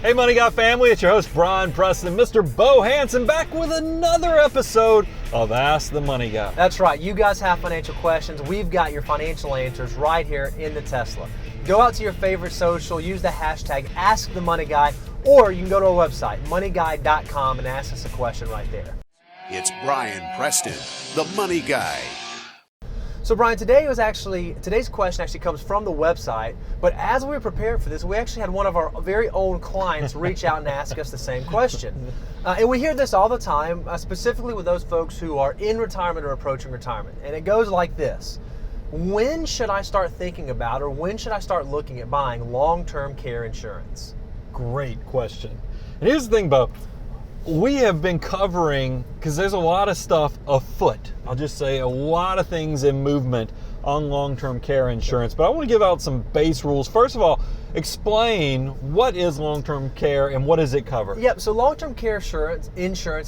Hey Money Guy family, it's your host Brian Preston, Mr. Bo Hansen, back with another episode of Ask the Money Guy. That's right, you guys have financial questions. We've got your financial answers right here in the Tesla. Go out to your favorite social, use the hashtag AskTheMoneyGuy, or you can go to our website, moneyguy.com, and ask us a question right there. It's Brian Preston, the Money Guy. So Brian, today's question actually comes from the website, but as we were preparing for this, we actually had one of our very own clients reach out and ask us the same question. And we hear this all the time, specifically with those folks who are in retirement or approaching retirement. And it goes like this: when should I start thinking about, or when should I start looking at buying long-term care insurance? Great question. And here's the thing, Bo. We have been covering, because there's a lot of stuff afoot. I'll just say a lot of things in movement on long-term care insurance. But I want to give out some base rules. First of all, explain what is long-term care and what does it cover? Yep, so long-term care insurance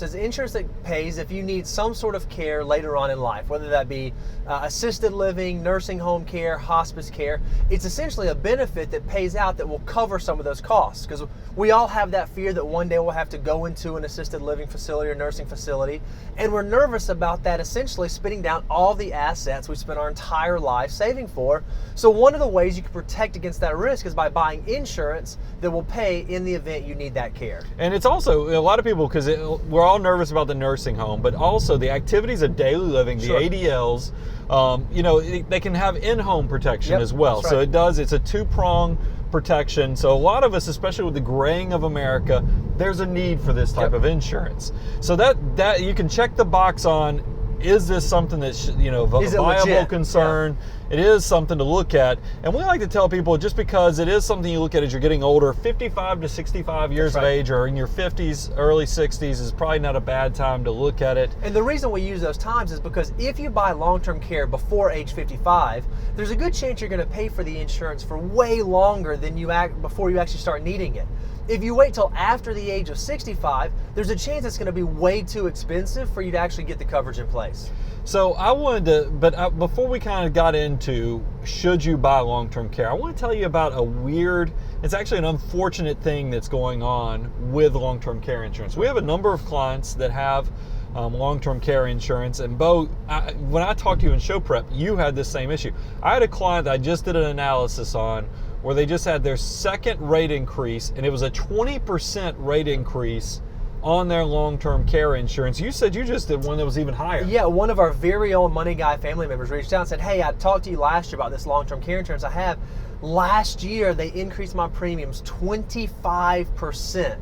is insurance that pays if you need some sort of care later on in life, whether that be assisted living, nursing home care, hospice care. It's essentially a benefit that pays out that will cover some of those costs, because we all have that fear that one day we'll have to go into an assisted living facility or nursing facility, and we're nervous about that essentially spitting down all the assets we spent our entire life saving for. So one of the ways you can protect against that risk is by buying insurance that will pay in the event you need that care. And it's also, a lot of people, because we're all nervous about the nursing home, but also the activities of daily living, the ADLs, they can have in-home protection as well. That's right. So it's a two-prong protection. So a lot of us, especially with the graying of America, there's a need for this type of insurance. So that you can check the box on, is this something that's a viable concern? Yeah. It is something to look at. And we like to tell people, just because it is something you look at as you're getting older, 55 to 65 years of age, or in your 50s, early 60s is probably not a bad time to look at it. And the reason we use those times is because if you buy long-term care before age 55, there's a good chance you're going to pay for the insurance for way longer than before you actually start needing it. If you wait till after the age of 65, there's a chance it's going to be way too expensive for you to actually get the coverage in place. So I wanted to, before we kind of got into should you buy long-term care, I want to tell you about it's actually an unfortunate thing that's going on with long-term care insurance. We have a number of clients that have long-term care insurance, and Bo, when I talked to you in show prep, you had this same issue. I had a client that I just did an analysis on where they just had their second rate increase, and it was a 20% rate increase on their long-term care insurance. You said you just did one that was even higher. Yeah, one of our very own Money Guy family members reached out and said, hey, I talked to you last year about this long-term care insurance I have. Last year, they increased my premiums 25%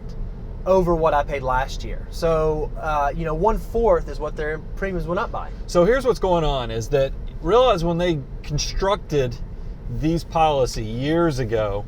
over what I paid last year. So, 1/4 is what their premiums went up by. So here's what's going on, is that realize when they constructed these policy years ago,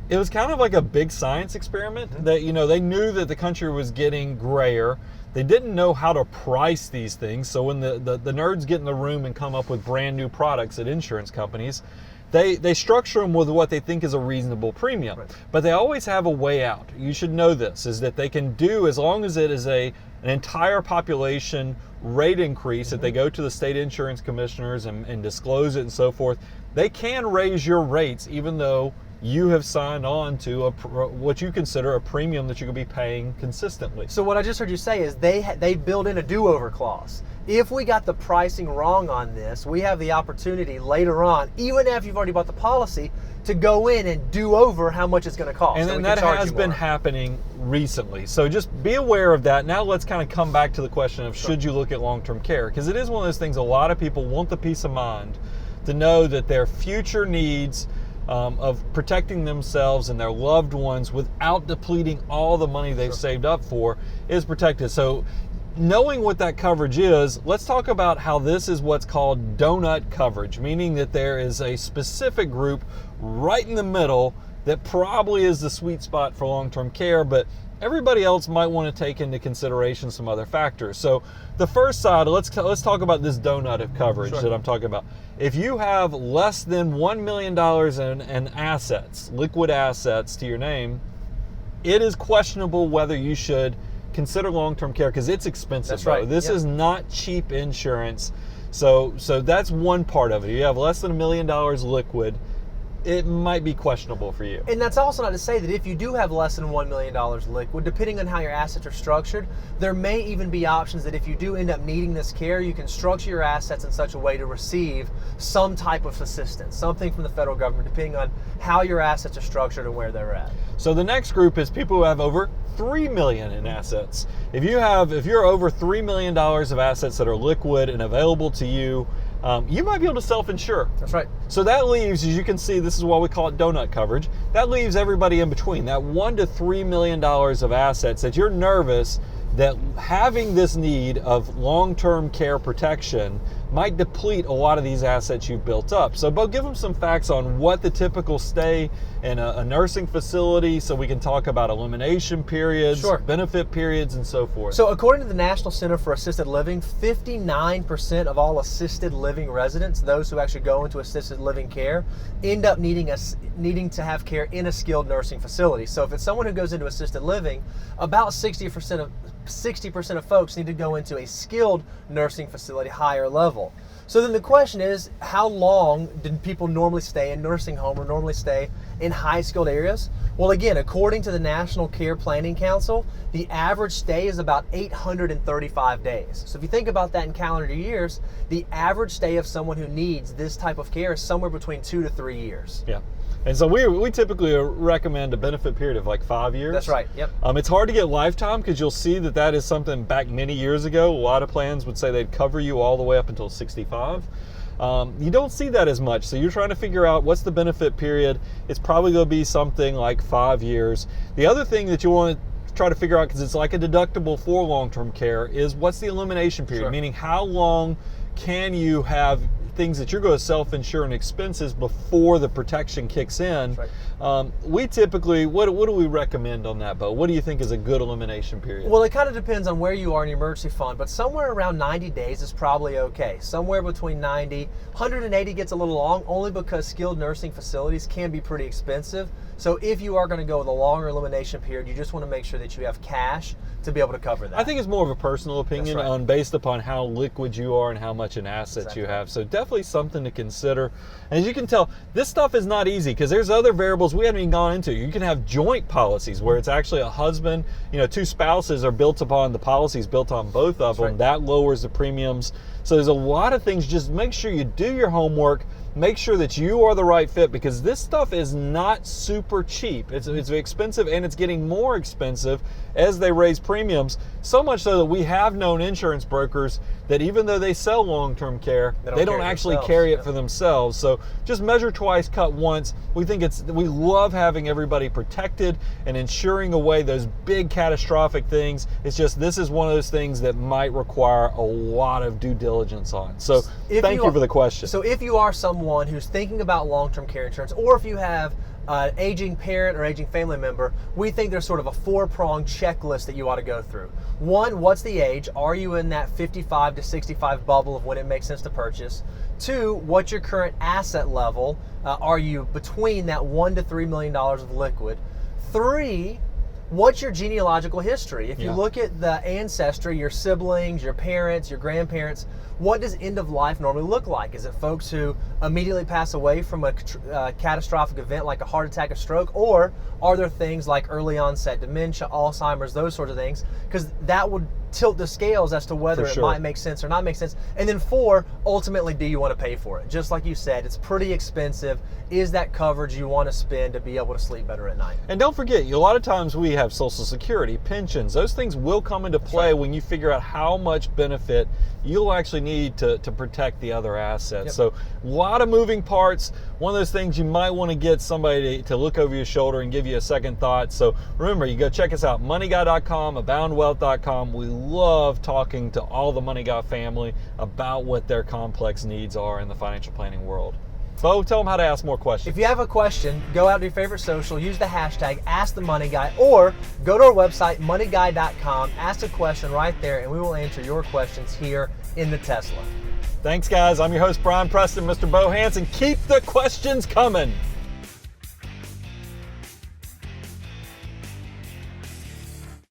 it was kind of like a big science experiment. That they knew that the country was getting grayer. They didn't know how to price these things. So when the nerds get in the room and come up with brand new products at insurance companies, they structure them with what they think is a reasonable premium. Right. But they always have a way out. You should know this, is that they can do, as long as it is an entire population rate increase, that they go to the state insurance commissioners and disclose it and so forth, they can raise your rates even though you have signed on to what you consider a premium that you could be paying consistently. So what I just heard you say is they build in a do-over clause. If we got the pricing wrong on this, we have the opportunity later on, even after you've already bought the policy, to go in and do over how much it's going to cost. And then that has been happening recently. So just be aware of that. Now let's kind of come back to the question of should you look at long-term care? Because it is one of those things, a lot of people want the peace of mind to know that their future needs of protecting themselves and their loved ones without depleting all the money they've saved up for is protected. So knowing what that coverage is, let's talk about how this is what's called donut coverage, meaning that there is a specific group right in the middle that probably is the sweet spot for long-term care, but everybody else might want to take into consideration some other factors. So the first side, let's talk about this donut of coverage that I'm talking about. If you have less than $1 million in assets, liquid assets to your name, it is questionable whether you should consider long-term care, because it's expensive. That's right. This is not cheap insurance. So that's one part of it. You have less than $1 million liquid. it might be questionable for you. And that's also not to say that if you do have less than $1 million liquid, depending on how your assets are structured, there may even be options that if you do end up needing this care, you can structure your assets in such a way to receive some type of assistance, something from the federal government, depending on how your assets are structured and where they're at. So the next group is people who have over $3 million in assets. If you're over $3 million of assets that are liquid and available to you, you might be able to self-insure. That's right. So that leaves, as you can see, this is why we call it donut coverage. That leaves everybody in between, that $1 to $3 million of assets that you're nervous that having this need of long-term care protection might deplete a lot of these assets you've built up. So, Bo, give them some facts on what the typical stay in a nursing facility, so we can talk about elimination periods, Sure. benefit periods, and so forth. So according to the National Center for Assisted Living, 59% of all assisted living residents, those who actually go into assisted living care, end up needing to have care in a skilled nursing facility. So if it's someone who goes into assisted living, about 60% of folks need to go into a skilled nursing facility, higher level. So then the question is, how long do people normally stay in nursing home or normally stay in high skilled areas? Well, again, according to the National Care Planning Council, the average stay is about 835 days. So if you think about that in calendar years, the average stay of someone who needs this type of care is somewhere between 2 to 3 years. Yeah. And so we typically recommend a benefit period of like 5 years. That's right. Yep. It's hard to get lifetime because you'll see that is something back many years ago. A lot of plans would say they'd cover you all the way up until 65. You don't see that as much. So you're trying to figure out what's the benefit period. It's probably going to be something like 5 years. The other thing that you want to try to figure out, because it's like a deductible for long-term care, is what's the elimination period? Sure. Meaning how long can you have things that you're going to self-insure and expenses before the protection kicks in. Right. We typically, what do we recommend on that, Bo? What do you think is a good elimination period? Well, it kind of depends on where you are in your emergency fund, but somewhere around 90 days is probably okay. Somewhere between 90, 180 gets a little long, only because skilled nursing facilities can be pretty expensive. So if you are going to go with a longer elimination period, you just want to make sure that you have cash to be able to cover that. I think it's more of a personal opinion That's right. based upon how liquid you are and how much in assets Exactly. you have. So definitely something to consider. And as you can tell, this stuff is not easy because there's other variables we haven't even gone into. You can have joint policies where it's actually a husband, two spouses are built upon, the policies built on both of them. right. That lowers the premiums. So there's a lot of things. Just make sure you do your homework. Make sure that you are the right fit, because this stuff is not super cheap. It's expensive, and it's getting more expensive as they raise premiums. So much so that we have known insurance brokers that even though they sell long-term care, they don't actually carry it for themselves. So just measure twice, cut once. We love having everybody protected and insuring away those big catastrophic things. It's just, this is one of those things that might require a lot of due diligence on. So thank you for the question. So if you are someone who's thinking about long-term care insurance, or if you have an aging parent or aging family member, we think there's sort of a 4-pronged checklist that you ought to go through. 1, what's the age? Are you in that 55 to 65 bubble of when it makes sense to purchase? 2, what's your current asset level? Are you between that $1 to $3 million of liquid? 3, what's your genealogical history? If you look at the ancestry, your siblings, your parents, your grandparents, what does end of life normally look like? Is it folks who immediately pass away from a catastrophic event like a heart attack or stroke? Or are there things like early onset dementia, Alzheimer's, those sorts of things? Because that would tilt the scales as to whether it might make sense or not make sense. And then 4, ultimately, do you want to pay for it? Just like you said, it's pretty expensive. Is that coverage you want to spend to be able to sleep better at night? And don't forget, a lot of times we have Social Security, pensions. Those things will come into play when you figure out how much benefit you'll actually need to protect the other assets. So a lot of moving parts. One of those things you might want to get somebody to look over your shoulder and give you a second thought. So remember, you go check us out, moneyguy.com, aboundwealth.com. We love talking to all the Money Guy family about what their complex needs are in the financial planning world. Bo, tell them how to ask more questions. If you have a question, go out to your favorite social, use the hashtag #AskTheMoneyGuy, or go to our website, moneyguy.com, ask a question right there, and we will answer your questions here in the Tesla. Thanks, guys. I'm your host, Brian Preston, Mr. Bo Hansen. Keep the questions coming.